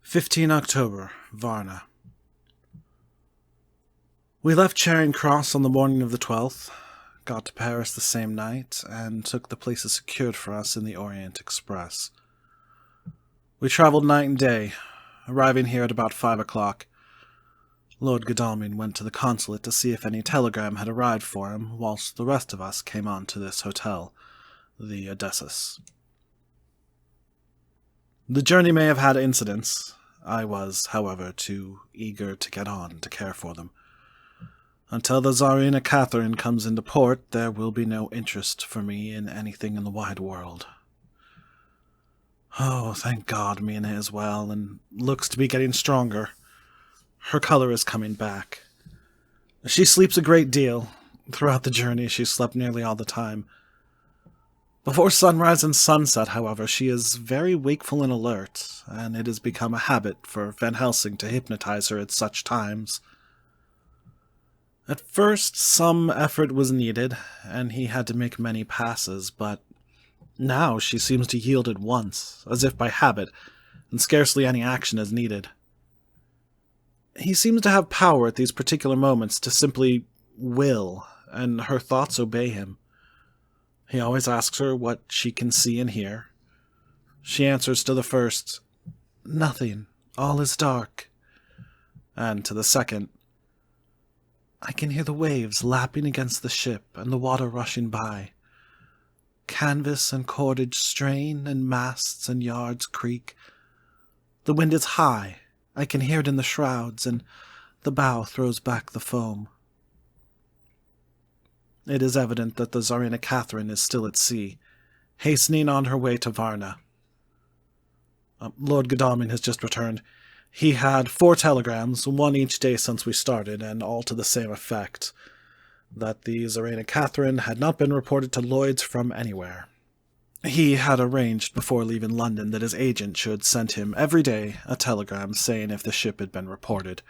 15 October, Varna. We left Charing Cross on the morning of the 12th, got to Paris the same night, and took the places secured for us in the Orient Express. We travelled night and day, arriving here at about 5 o'clock. Lord Godalming went to the consulate to see if any telegram had arrived for him, whilst the rest of us came on to this hotel, the Odysseus. The journey may have had incidents. I was, however, too eager to get on to care for them. Until the Tsarina Catherine comes into port, there will be no interest for me in anything in the wide world. Oh, thank God Mina is well, and looks to be getting stronger. Her color is coming back. She sleeps a great deal. Throughout the journey, she slept nearly all the time. Before sunrise and sunset, however, she is very wakeful and alert, and it has become a habit for Van Helsing to hypnotize her at such times. At first, some effort was needed, and he had to make many passes, but now she seems to yield at once, as if by habit, and scarcely any action is needed. He seems to have power at these particular moments to simply will, and her thoughts obey him. He always asks her what she can see and hear. She answers to the first, "Nothing, all is dark," and to the second, "I can hear the waves lapping against the ship and the water rushing by. Canvas and cordage strain, and masts and yards creak. The wind is high, I can hear it in the shrouds, and the bow throws back the foam." It is evident that the Tsarina Catherine is still at sea, hastening on her way to Varna. Lord Godalming has just returned. He had 4 telegrams, one each day since we started, and all to the same effect, that the Tsarina Catherine had not been reported to Lloyd's from anywhere. He had arranged before leaving London that his agent should send him every day a telegram saying if the ship had been reported.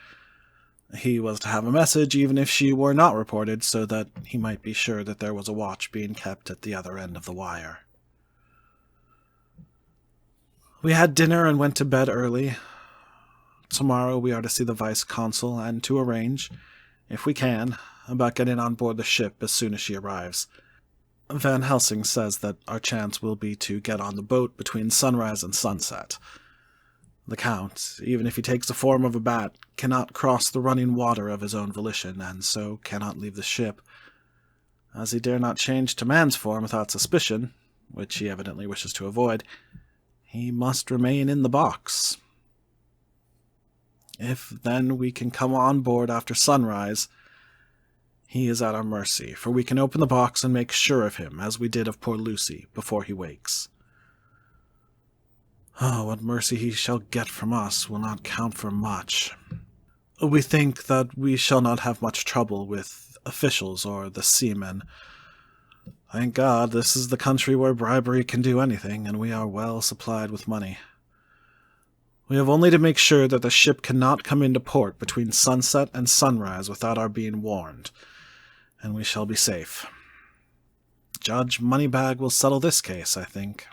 He was to have a message even if she were not reported, so that he might be sure that there was a watch being kept at the other end of the wire. We had dinner and went to bed early. Tomorrow we are to see the vice-consul and to arrange, if we can, about getting on board the ship as soon as she arrives. Van Helsing says that our chance will be to get on the boat between sunrise and sunset. The Count, even if he takes the form of a bat, cannot cross the running water of his own volition, and so cannot leave the ship. As he dare not change to man's form without suspicion, which he evidently wishes to avoid, he must remain in the box. If, then, we can come on board after sunrise, he is at our mercy, for we can open the box and make sure of him, as we did of poor Lucy, before he wakes. Oh, what mercy he shall get from us will not count for much. We think that we shall not have much trouble with officials or the seamen. Thank God, this is the country where bribery can do anything, and we are well supplied with money. We have only to make sure that the ship cannot come into port between sunset and sunrise without our being warned, and we shall be safe. Judge Moneybag will settle this case, I think.